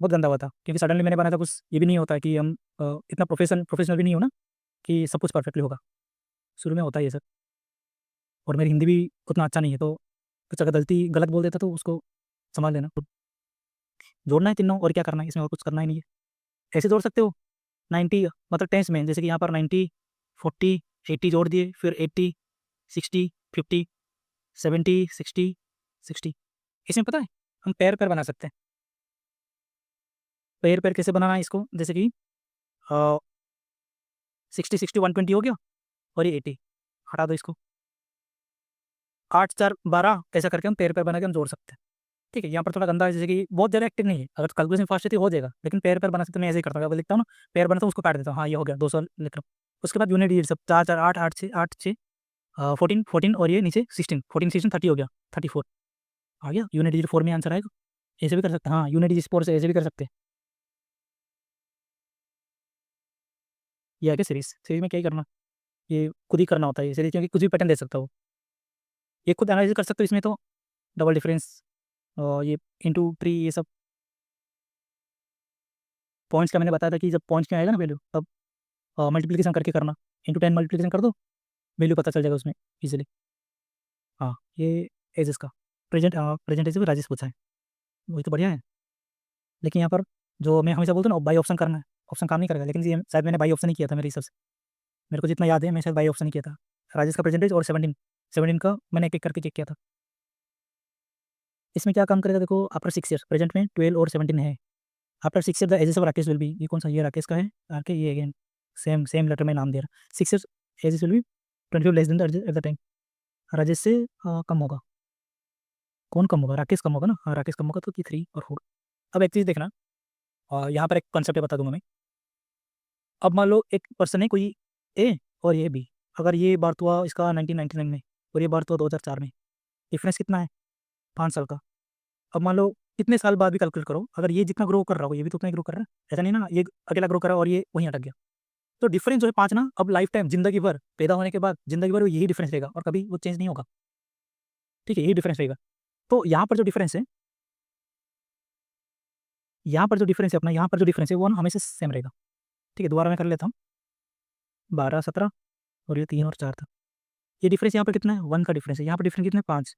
बहुत गंदा हुआ था, क्योंकि सडनली मैंने बनाया था, कुछ ये भी नहीं होता कि हम इतना प्रोफेशनल भी नहीं हो ना कि सब कुछ परफेक्टली होगा। शुरू में होता है ये सब, और मेरी हिंदी भी उतना अच्छा नहीं है, तो कुछ अगर गलती गलत बोल देता तो उसको संभाल लेना। जोड़ना है तीनों, और क्या करना है इसमें, और कुछ करना ही नहीं है। ऐसे जोड़ सकते हो 90, मतलब टेंस में, जैसे कि यहाँ पर 90 40 80 जोड़ दिए, फिर 80 60 50 70 60 60। इसमें पता है हम पैर पैर बना सकते हैं। पैर पैर कैसे बनाना है इसको, जैसे कि 60 60 120 हो गया, और ये 80, हटा दो इसको। 8 4 12 ऐसा करके हम पैर पैर बना के हम जोड़ सकते हैं। ठीक है, यहाँ पर थोड़ा गंदा है, जैसे कि बहुत ज़्यादा एक्टिव नहीं है, अगर कैलकुलेशन फास्ट है तो हो जाएगा, लेकिन पैर पैर बना सकते हैं। मैं ऐसे ही करता हूँ, अगर लिखता हूँ ना पैर बनाता हूँ, उसको काट देता हूँ, हाँ ये हो गया 200 लिख रहा हूँ। उसके बाद यूनिट डिजिट सब 4 4 8 8 6 8 6 14 14, और ये नीचे 16 14 16 30 हो गया, 34 आ गया। यूनिट डिजिट 4 में आंसर आएगा। ऐसे भी कर सकते हैं, हाँ यूनिट डिजिट 4 से ऐसे भी कर सकते हैं। ये आगे सीरीज सीरीज में क्या ही करना, ये खुद ही करना होता है ये सीरीज, क्योंकि कुछ भी पैटर्न दे सकता हो, ये खुद एनालिसिस कर सकते हो इसमें। तो डबल डिफरेंस, ये इंटू 3, ये सब पॉइंट्स का मैंने बताया था कि जब पॉइंट्स में आएगा ना वैल्यू, तब मल्टीप्लिकेशन करके करना, इंटू 10 मल्टीप्लिकेशन कर दो, वैल्यू पता चल जाएगा उसमें इजीली। हाँ, ये एज इसका प्रेजेंट एज भी राजेश पूछा है, वही तो बढ़िया है। लेकिन यहाँ पर जो मैं हमेशा बोलता हूँ ना, बाई ऑप्शन करना है, ऑप्शन काम नहीं करेगा, लेकिन ये शायद मैंने बाई ऑप्शन ही किया था मेरे हिसाब से, मेरे को जितना याद है मैं शायद बाई ऑप्शन ही किया था। राजेश का प्रेजेंटेज और 17 17 का मैंने एक एक करके चेक किया था। इसमें क्या काम करेगा देखो, आफ्टर 6 ईयर्स प्रेजेंट में 12 और 17 है। After 6 year the ages of Rakesh will be, ये कौन सा, ये राकेश का है, आके ये अगेन सेम सेम लेटर में नाम दे रहा। 6 years ages will be 25 less than at the time. Rajesh से कम होगा, कौन कम होगा? राकेश कम होगा ना, हाँ राकेश कम होगा, तो कि 3 और 4। अब एक चीज़ देखना, यहाँ पर एक कॉन्सेप्ट बता दूंगा मैं। अब मान लो एक पर्सन है कोई ए, और ये बी, अगर ये बर्थ हुआ इसका 1999 में, और ये बर्थ हुआ 2004 में, डिफरेंस कितना है? 5 साल का। अब मान लो कितने साल बाद भी कैलकुलेट करो, अगर ये जितना ग्रो कर रहा हो ये भी तो उतना ही ग्रो कर रहा है, ऐसा नहीं ना ये अकेला ग्रो कर रहा है और ये वहीं अटक गया। तो डिफरेंस जो है 5 ना, अब लाइफ टाइम, जिंदगी भर, पैदा होने के बाद जिंदगी भर यही डिफरेंस रहेगा, और कभी वो चेंज नहीं होगा। ठीक है, यही डिफरेंस रहेगा। तो यहाँ पर जो डिफरेंस है, यहाँ पर जो डिफरेंस है अपना, यहाँ पर जो डिफरेंस है वो ना हमेशा सेम रहेगा। ठीक है, दोबारा मैं कर लेता हूँ। 12 17, और ये 3 और 4 था। ये डिफरेंस यहाँ पर कितना है? 1 का डिफरेंस है। यहाँ पर डिफरेंस कितना है? 5।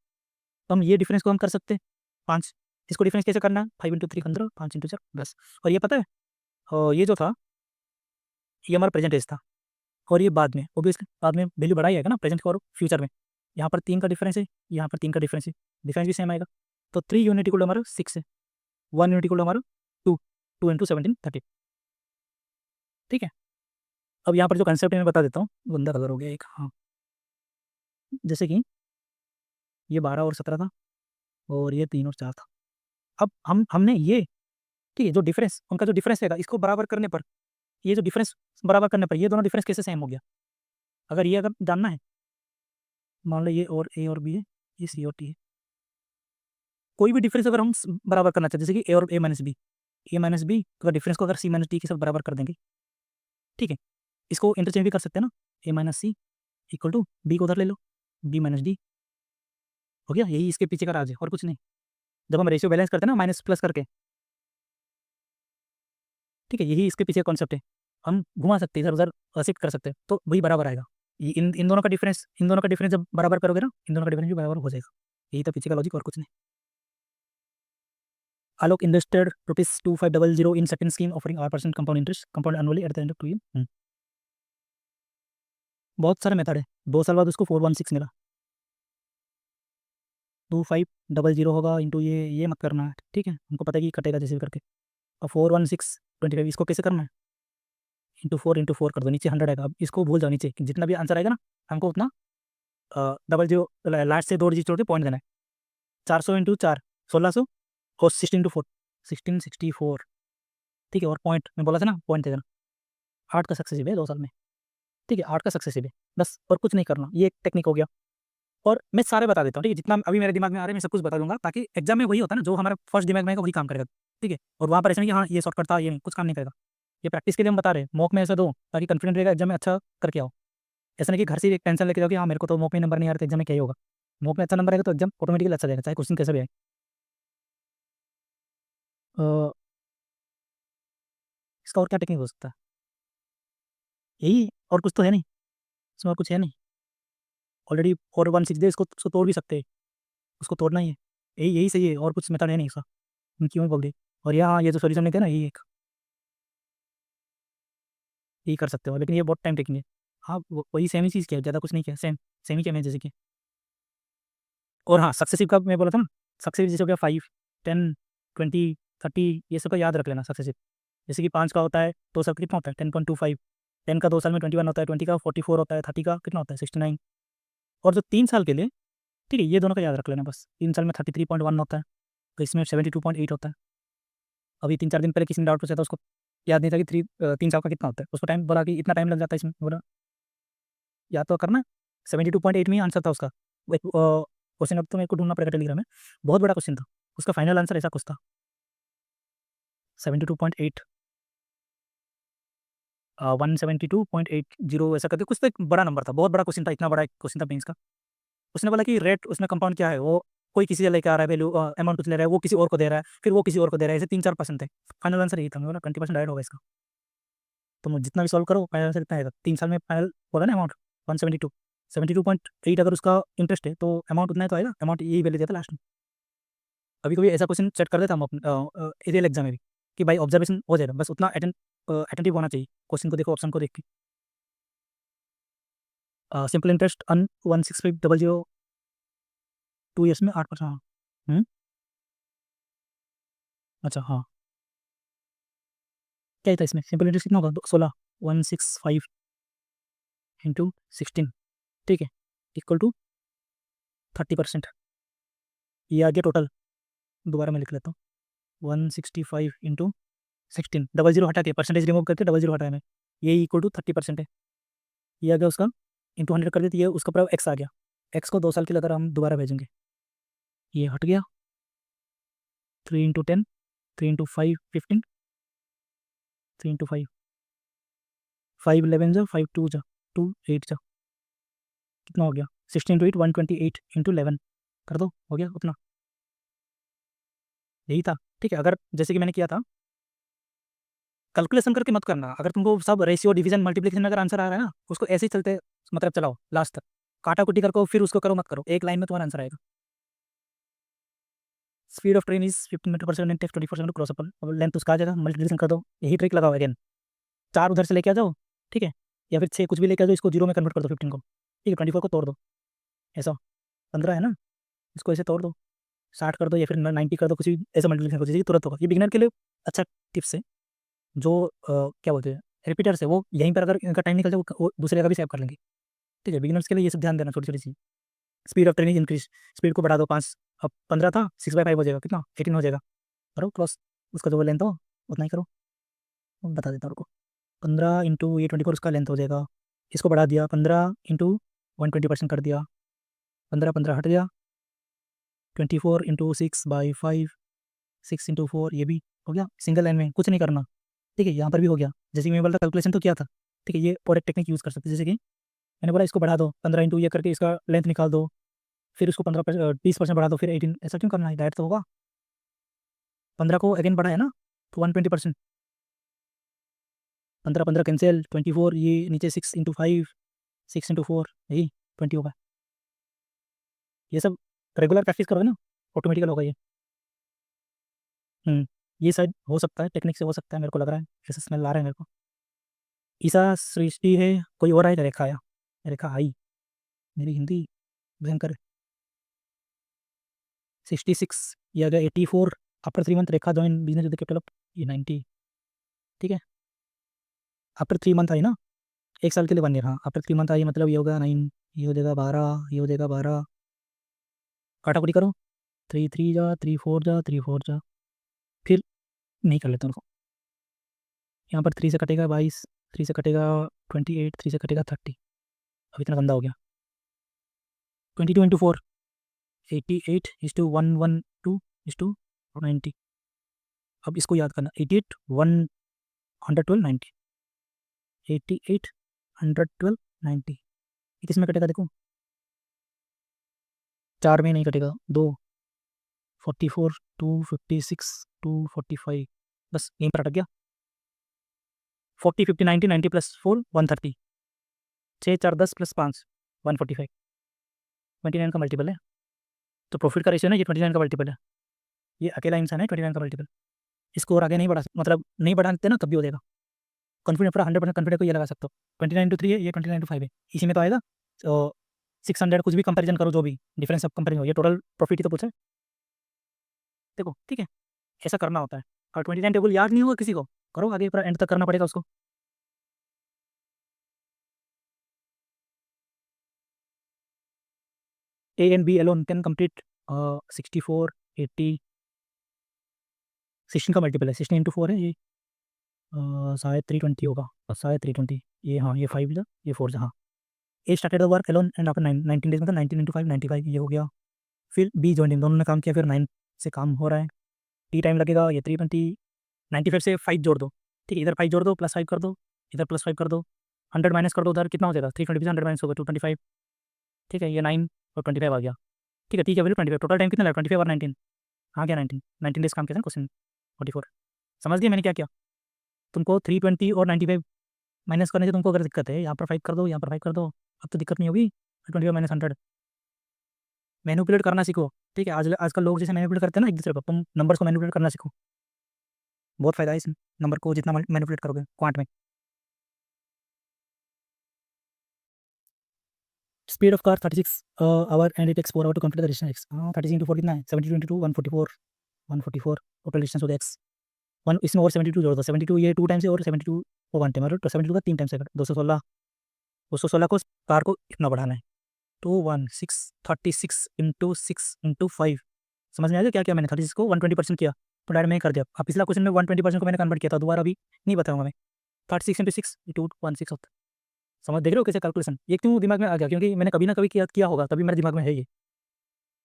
तो हम ये डिफरेंस को हम कर सकते हैं 5। इसको डिफरेंस कैसे करना है? 5 × 3 15, 5 × 4 10। और ये पता है, ये जो था ये हमारा प्रेजेंट एज था, और ये बाद में ओब्वियसली बाद में वैल्यू बढ़ा ही आएगा ना, प्रेजेंट का और फ्यूचर में। यहाँ पर 3 का डिफरेंस है, यहाँ पर 3 का डिफरेंस है, डिफरेंस भी सेम आएगा। तो 3 यूनिट इक्वल हमारा 6 है, 1 यूनिट इक्वल हमारा 2, 2 × 17 30। ठीक है, अब यहाँ पर जो कंसेप्ट है मैं बता देता हूँ, गंदा कलर हो गया एक, हाँ। जैसे कि ये 12 और 17 था, और ये 3 और 4 था। अब हमने ये, ठीक है, जो डिफरेंस उनका जो डिफरेंस रहेगा इसको बराबर करने पर, ये जो डिफरेंस बराबर करने पर ये दोनों डिफरेंस कैसे सेम हो गया? अगर जानना है, मान लो ये और ए और बी है, ये सी और टी है। कोई भी डिफरेंस अगर हम बराबर करना चाहते हैं, जैसे कि ए और ए माइनस बी का डिफरेंस को अगर सी माइनस डी के साथ बराबर कर देंगे, ठीक है, इसको इंटरचेंज भी कर सकते हैं ना, A minus C equal to B को उधर ले लो, बी माइनस डी हो गया। यही इसके पीछे का राज है और कुछ नहीं। जब हम रेशियो बैलेंस करते हैं ना माइनस प्लस करके, ठीक है, यही इसके पीछे कॉन्सेप्ट है। हम घुमा सकते हैं, इधर उधर शिफ्ट कर सकते हैं, तो वही बराबर आएगा। इन दोनों का डिफरेंस जब बराबर करोगे ना, इन दोनों का डिफरेंस भी बराबर हो जाएगा। यही था पीछे का लॉजिक और कुछ नहीं। Alok invested ₹2500 in second scheme offering 8% compound interest compound annually at the end of 2 years। बहुत सारे मेथड है। 2 साल बाद उसको 416 मिला। 2500 होगा इंटू ये मत करना है, ठीक है, हमको पता है कि कटेगा जैसे भी करके। अब 416 25 इसको कैसे करना है, इंटू फोर कर दो, नीचे 100 आएगा। अब इसको भूल जाओ, नीचे जितना भी आंसर आएगा ना हमको उतना डबल जीरो लास्ट से 2 डिजिट छोड़ के पॉइंट देना है। 400 इंटू 4 1600 और 16 इंटू 4 1664, ठीक है, और पॉइंट मैं बोला था ना पॉइंट दे देना। 8 का सक्सेसिव है 2 साल में, ठीक है, 8 का सक्सेसिव है बस, और कुछ नहीं करना। ये एक टेक्निक हो गया। और मैं सारे बता देता हूँ, ठीक है, जितना अभी मेरे दिमाग में आ रहा है मैं सब कुछ बता दूंगा, ताकि एग्जाम में वही होता है ना जो हमारा फर्स्ट दिमाग में आएगा वही काम करेगा, ठीक है। और वहाँ पर ऐसा नहीं कि हाँ ये शॉर्टकट था, ये नहीं, कुछ काम नहीं करेगा। ये प्रैक्टिस के लिए हम बता रहे हैं, मॉक में ऐसा दो ताकि कॉन्फिडेंट रहेगा, एग्जाम में अच्छा करके आओ। ऐसा नहीं कि घर से एक टेंशन लेके जाओ कि हाँ मेरे को तो मॉक में नंबर नहीं आ रहा था, एग्जाम में क्या ही होगा। मॉक में अच्छा नंबर आएगा तो एग्जाम ऑटोमेटिकली अच्छा जाएगा, चाहे क्वेश्चन कैसे भी आए। इसका और क्या टेक्निक हो सकता है? यही, और कुछ तो है नहीं इसमें, और कुछ है नहीं। ऑलरेडी 416 दे, इसको तोड़ भी सकते हैं, उसको तोड़ना ही है। यही यही सही है, और कुछ मेथड है नहीं इसका, मैं क्यों ही बोल दी। और यहाँ ये जो सोल्यूशन लेते हैं ना, यही एक यही कर सकते हो, लेकिन ये बहुत टाइम टेकिंग है। हाँ वही सेम ही चीज़ किया, ज़्यादा कुछ नहीं किया, सेम सेम ही किया मैं जैसे कि। और हाँ सक्सेसिव का मैं बोला था ना, सक्सेसिव जैसे हो गया 5 10 20 30, ये सब का याद रख लेना सक्सेसिव। जैसे कि 5 का होता है 2 साल का कितना होता है 10.25, 10 का 2 साल में 21 होता है, 20 का 44 होता है, 30 का कितना होता है 69। और जो 3 साल के लिए, ठीक है, ये दोनों का याद रख लेना बस। 3 साल में 33.1 होता है, तो इसमें 72.8 होता है। अभी 3-4 दिन पहले किसी ने डाउट पूछा था, उसको याद नहीं था कि 3 साल का कितना होता है, उसको टाइम बोला कि इतना टाइम लग जाता है इसमें, बोला याद तो करना। 72.8 में ही आंसर था उसका। क्वेश्चन अब तो मेरे को ढूंढना पड़ेगा टेलीग्राम में, बहुत बड़ा क्वेश्चन था, उसका फाइनल आंसर ऐसा कुछ था 72.8 172.80 ऐसा करके कुछ, तो एक बड़ा नंबर था, बहुत बड़ा क्वेश्चन था, इतना बड़ा क्वेश्चन था मेंस का। उसने बोला कि रेट उसमें कंपाउंड क्या है, वो कोई किसी से लेकर आ रहा है, वैल्यू अमाउंट कुछ ले रहा है, वो किसी और को दे रहा है, फिर वो किसी और को दे रहा है, ऐसे 3-4% थे। फाइनल आंसर यही था, मैं बोला 20% ऐड होगा इसका। तो मैं जितना भी सॉल्व करो फाइनल आंसर इतना आएगा। 3 साल में फाइनल बोला ना अमाउंट 172, 72.8 अगर उसका इंटरेस्ट है तो अमाउंट उतना ही तो आएगा, अमाउंट यही वैल्यू दिया था लास्ट में। कभी कभी ऐसा क्वेश्चन सेट कर देता हम अपने रियल एग्जाम में भी, कि भाई ऑब्जर्वेशन हो जाएगा, बस उतना अटेंटिव होना चाहिए, क्वेश्चन को देखो, ऑप्शन को देख के। सिंपल इंटरेस्ट अन 16500 2 ईयर्स में 8%। हाँ। अच्छा हाँ, क्या था इसमें सिंपल इंटरेस्ट कितना होगा 16 165 इंटू 16, ठीक है, इक्वल टू 30%। ये आ गया टोटल, दोबारा मैं लिख लेता हूँ 165 इंटू 16, डबल जीरो हटा के परसेंटेज रिमूव करके डबल जीरो हटाया मैं, ये इक्वल टू 30% है। ये आ गया उसका, इंटू 100 कर देती है, उसका पूरा एक्स आ गया। एक्स को 2 साल के लिए अगर हम दोबारा भेजेंगे, ये हट गया, 3 इंटू 10, 3 इंटू 5 15, 3 इंटू 5 5 11 जा 5 2 जा 2 8 जा, कितना हो गया 16 इंटू 8 128 इंटू 11 कर दो, हो गया उतना, यही था। ठीक है, अगर जैसे कि मैंने किया था, कैलकुलेशन करके मत करना, अगर तुमको सब रेशियो डिवीजन मल्टीप्लिकेशन अगर आंसर आ रहा है ना, उसको ऐसे ही चलते मतलब चलाओ लास्ट तक, काटा कुटी करो फिर उसको करो मत करो, एक लाइन में तुम्हारा आंसर आएगा। Speed of train is 15 metre per second take 24 क्रॉसअप, अब लेंथ उसका आ जाएगा, मल्टीप्लिकेशन कर दो, यही ट्रिक लगाओ अगेन। 4 उधर से लेके आ जाओ, ठीक है, या फिर 6 कुछ भी लेके आ जाओ, इसको जीरो में कन्वर्ट कर दो 15 को, ठीक है, 24 को तोड़ दो, ऐसा 15 है ना, इसको ऐसे तोड़ दो, 60 कर दो या फिर 90 कर दो, कुछ भी ऐसा मल्टीप्लिकेशन कर दो, तुरंत होगा। ये बिगिनर के लिए अच्छा टिप्स है, जो क्या बोलते हैं रिपीटर्स है, वो यहीं पर अगर इनका टाइम निकल जाए वो दूसरे जगह भी सेव कर लेंगे। ठीक है, बिगिनर्स के लिए ये सब ध्यान देना, छोटी छोटी चीज़। Speed of train increase, speed को बढ़ा दो 5 अब 15 था, 6/5 हो जाएगा, कितना 18 हो जाएगा। करो क्रॉस, उसका जो लेंथ हो उतना ही करो। बता देता हूँ रुको। 15 इंटू ये 24 उसका लेंथ हो जाएगा। इसको बढ़ा दिया, 15 इंटू 120% कर दिया, 15 15 हट गया, 24 इंटू 6/5, 6 इंटू 4 ये भी हो गया। सिंगल लाइन में कुछ नहीं करना, ठीक है। यहाँ पर भी हो गया। जैसे कि मैं बोलता कैलकुलेशन तो किया था, ठीक है। ये और एक टेक्निक यूज़ कर सकते हैं, जैसे कि मैंने बोला इसको बढ़ा दो, 15 इंटू ये करके इसका लेंथ निकाल दो, फिर उसको 20% बढ़ा दो, फिर 18। ऐसा क्यों करना है, डायरेक्ट तो होगा। 15 को अगेन बढ़ा है ना, तो 120%। 15 15 कैंसिल, 24 ये नीचे 6 इंटू 5, 6 इंटू 4 यही 20 होगा। ये सब रेगुलर प्रैक्टिस करोगे ना, ऑटोमेटिकल होगा ये। ये शायद हो सकता है, टेक्निक से हो सकता है, मेरे को लग रहा है, ऐसा स्मेल आ रहा है मेरे को। ईसा सृष्टि है, कोई और है, रेखा आया, रेखा आई। मेरी हिंदी भयंकर है। 66, ये आ गया 84। After 3 month Rekha join business with capital of ये 90, ठीक है। आफ्टर 3 मंथ आई ना, एक साल के लिए 1 ईयर, हाँ। आफ्टर 3 मंथ आई मतलब ये होगा 9, ये हो जाएगा 12, ये हो जाएगा 12। काटाकुटी करो, 3 3 जा, 3 4 जा, 3 4 जा, फिर नहीं कर लेता उनको। यहाँ पर 3 से कटेगा 22, 3 से कटेगा 28, 3 से कटेगा 30। अब इतना गंदा हो गया। 22 इंटू 4, 88:112:90। अब इसको याद करना, 88 112 90, 88 112 90। ये किस में कटेगा देखो, 4 में नहीं कटेगा, 2, 44 256 245, बस यहीं पर अटक गया। 40 50 90 90 प्लस 4 130, 6 4 10 प्लस 5 145, 29 का मल्टीपल है। तो प्रॉफिट का रेशियो ना, ये 29 का मल्टीपल है। ये अकेला इंसान है 29 का मल्टीपल। इसको और आगे नहीं बढ़ा, मतलब नहीं बढ़ाते ना तब भी हो जाएगा। कॉन्फिडेंट पूरा 100% कॉन्फिडेंट को ये लगा सकते हो। 29 इंटू 3 है, ये 29 इंटू 5 है, इसी में तो आएगा। तो 600 कुछ भी कंपैरिजन करो, जो भी डिफरेंस ऑफ कंपैरिजन हो, ये टोटल प्रॉफिट ही तो पूछा है। देखो ठीक है, ऐसा करना होता है। और 29 टेबल याद नहीं होगा किसी को, करो आगे पूरा एंड तक करना पड़ेगा उसको। A and B alone can complete 64 80। 16 का मल्टीपल है, 16 इंटू 4 है ये, शायद 320 होगा, शायद 320। ये हाँ, ये 5 जा, ये 4 जा, हाँ। A started the work alone and after 19 days, मतलब 19 इंटू 5 95, ये हो गया। फिर बी ज्वाइन, इन दोनों ने काम किया, फिर 9 से काम हो रहा है। टी टाइम लगेगा, ये 320, 95 से 5 जोड़ दो, ठीक है। इधर 5 जोड़ दो, +5 कर दो, इधर +5 कर दो, 100 माइनस कर दो, उधर कितना हो जाएगा, 320 से 100 माइनस होगा 225, ठीक है। ये 9 और 25 आ गया, ठीक है। ठीक है, वैल्यू 25, टोटल टाइम कितना लगा 25 और 19, हाँ क्या 19 डेज काम किया था क्वेश्चन 44। समझ गया मैंने क्या किया। तुमको 320 और 95 माइनस करने से तुमको अगर दिक्कत है, यहाँ पर 5 कर दो, यहाँ पर 5 कर दो, अब तो दिक्कत नहीं होगी। 25 माइनस 100 मैनिपुलेट करना सीखो, ठीक है। आजकल लोग जैसे मैनिपुलेट करते हैं ना एक दूसरे को, तुम नंबर्स को मैनिपुलेट करना सीखो। बहुत फायदा है इस नंबर को जितना मैनिपुलेट करोगे क्वांट में। Speed of car 36 hour and it takes 4 hour to complete the distance X. हाँ 36 इंटू 4 कितना है, 72 इंटू 2 144, 144 टोटल डिस्टेंस हो जाए एक्स। वन इसमें और 72 जोड़ दो, 72 ये 2 टाइम से और 72 को 1 टाइम, और 72 का 3 टाइम से 216। 216 को कार को इतना बढ़ाना है, 216 36 इंटू 5। समझ में आ गया क्या क्या मैंने 36 को 120% किया, तो डायरेक्ट मैंने कर दिया। अब पिछला क्वेश्चन में 120% को मैंने कन्वर्ट किया था, दोबारा अभी नहीं बताऊंगा मैं। 36 इंटू 6 216 होता है। समझ देख रहे हो कैसे कैलकुलेशन, ये क्यों दिमाग में आ गया, क्योंकि मैंने कभी ना कभी किया होगा, तभी मेरे दिमाग में है ये।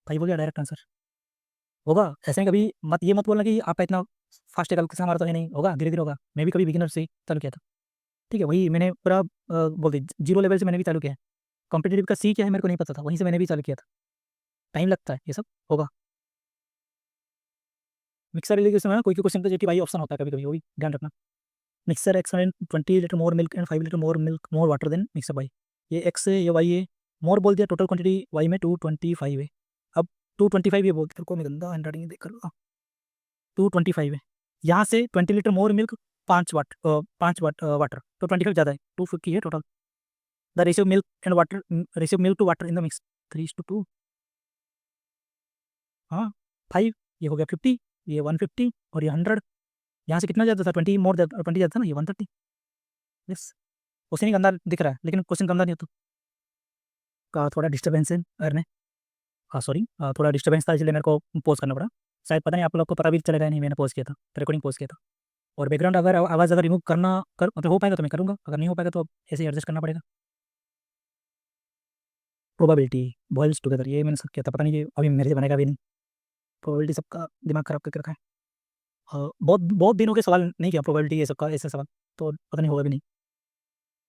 भाई हो गया डायरेक्ट आंसर, होगा ऐसे में। कभी मत ये मत बोलना कि आपका इतना फास्ट है कैलकुलेशन, हमारा तो है नहीं, होगा धीरे धीरे होगा। मैं भी कभी बिगिनर से चालू किया था, ठीक है। वही मैंने पूरा बोल दी, जीरो लेवल से मैंने भी चालू किया है। कॉम्पिटेटिव का सी क्या है मेरे को नहीं पता था, वहीं से मैंने भी चालू किया था। टाइम लगता है ये सब, होगा। मिक्सर एलिगेशन में कोई क्वेश्चन तो जेटी भाई ऑप्शन होता है कभी कभी, वो भी ध्यान रखना। Mixer X 20 litre more milk and 5 litre more milk more water then mixer Y. ये एक्स है, ये वाई है। मोर बोल दिया, टोटल क्वांटिटी वाई में 225 है। अब 225 ये बोलते को मैं गंदा हैंड राइटिंग देख कर 225 है। यहाँ से 20 litre more milk 5 what water, तो 25 ज़्यादा है, 250 है total. The ratio milk and water, ratio milk to water in the mix 3:2। हाँ 5, ये हो गया 50, ये 150 और ये 100। यहाँ से कितना ज़्यादा था, 20 मोर 20 ज़्यादा था ना, ये 130। यस, क्वेश्चन ही गंदा दिख रहा है, लेकिन क्वेश्चन गंदा नहीं होता का थोड़ा डिस्टर्बेंस है अर में। सॉरी थोड़ा डिस्टर्बेंस था इसलिए मेरे को पॉज करना पड़ा। शायद पता नहीं आप लोग को पता भी चलेगा नहीं, मैंने पॉज किया था, रिकॉर्डिंग पॉज किया था। और बैकग्राउंड अगर आवाज़ अगर रिमूव करना मतलब हो पाएगा तो मैं करूँगा, अगर नहीं हो पाएगा तो ऐसे ही एडजस्ट करना पड़ेगा। प्रोबेबिलिटी बॉयल्स टुगेदर, ये मैंने सब किया था, पता नहीं ये अभी मेरे से बनेगा भी नहीं। प्रोबेबिलिटी सबका दिमाग खराब करके रखा है। बहुत बहुत दिनों के सवाल नहीं किया प्रोबेबिलिटी ये सबका, ऐसा सवाल तो पता नहीं होगा भी नहीं।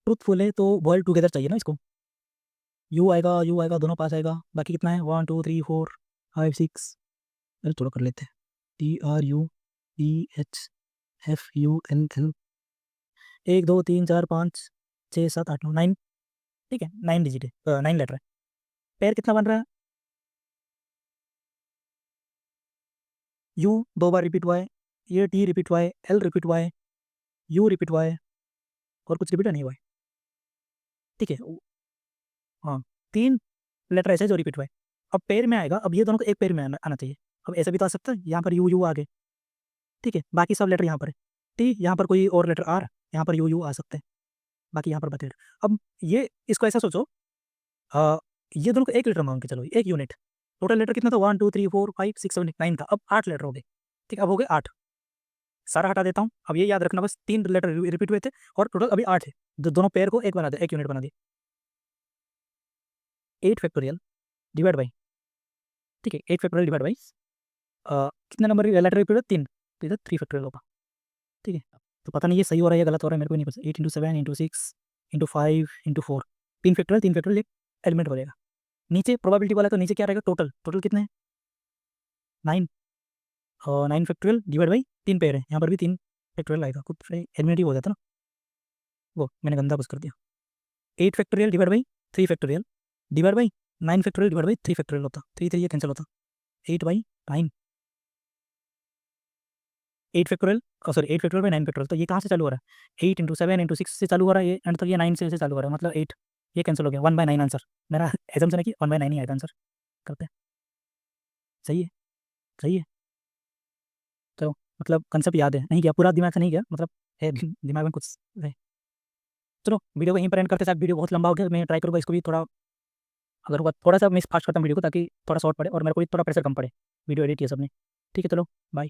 ट्रूथफुल है तो बॉयल टुगेदर चाहिए ना इसको, यू आएगा दोनों पास आएगा। बाकी कितना है 1 2 3 4 5 6, चलो थोड़ा कर लेते हैं। TRUEHFUNL 1 2 3 4 5 6 7 8 9 9, ठीक है 9 डिजिट है, 9 लेटर है। पेयर कितना बन रहा है, यू 2 बार रिपीट हुआ है, ये टी रिपीट हुआ है, एल रिपीट हुआ है, यू रिपीट हुआ है, और कुछ रिपीट नहीं हुआ है, ठीक है। हाँ 3 लेटर ऐसे जो रिपीट हुआ है। अब पेयर में आएगा, अब ये दोनों को एक पेयर में आना चाहिए। अब ऐसे भी तो आ सकता है, यहाँ पर यू यू आ गए, ठीक है। बाकी सब लेटर यहाँ पर है, टी यहाँ पर कोई और लेटर आर, यहाँ पर यू यू आ सकते हैं, बाकी यहाँ पर बतेड। अब ये इसको ऐसा सोचो, अ, ये दोनों को एक लेटर मान के चलो, एक यूनिट। टोटल लेटर कितना था 1 2 3 4 5 6 7 8 9 था, अब 8 लेटर हो गए, ठीक है। अब हो गए 8, सारा हटा देता हूँ। अब ये याद रखना बस 3 लेटर रिपीट हुए थे और टोटल अभी 8 है, जो दोनों पेयर को एक बना दे, एक यूनिट बना दिए। 8 फैक्टोरियल डिवाइड बाई, ठीक है 8 फैक्टोरियल डिवाइड बाई कितने नंबर लेटर रिपीट हुए 3, तो इधर 3 फैक्टोरियल होगा, ठीक है। तो पता नहीं ये सही हो रहा है या गलत हो रहा है, मेरे को नहीं पता। 8 into 7 into 6 into 5 into 4, 3 factorial एक एलिमेंट हो जाएगा। नीचे प्रोबेबिलिटी वाला तो नीचे क्या रहेगा, टोटल टोटल कितने हैं 9, और 9 फैक्टोरियल डिवाइड बाई 3 पेयर है, यहाँ पर भी 3 फैक्टोरियल आएगा, कुछ एलिमेंट ही हो जाता ना, वो मैंने गंदा कुछ कर दिया। 8 factorial divide by 3 factorial divide by 9 factorial divide by 3 factorial होता, 3 3 ये कैंसिल होता, 8/9, 8 factorial, sorry 8 factorial by 9 factorial. तो ये कहाँ से चालू हो रहा है, 8 इंटू 7 इंटू 6 से चालू हो रहा है, ये एंड तक ये 9 से चालू हो रहा है, मतलब 8, ये कैंसिल हो गया, 1/9 आंसर। मेरा एजम्पशन है कि 1/9 ही आएगा आंसर, करते हैं। सही है, सही है। तो मतलब कंसेप्ट याद है, नहीं किया पूरा दिमाग से नहीं किया, मतलब है दिमाग में कुछ है। चलो वीडियो को यहीं पर एंड करते, साथ वीडियो बहुत लंबा हो गया, मैं ट्राई करूँगा इसको भी थोड़ा, अगर होगा थोड़ा सा मिस फास्ट करता हूँ वीडियो को, ताकि थोड़ा शॉर्ट पड़े और मेरे को भी थोड़ा प्रेशर कम पड़े, वीडियो एडिट ये सब में। ठीक है चलो बाय।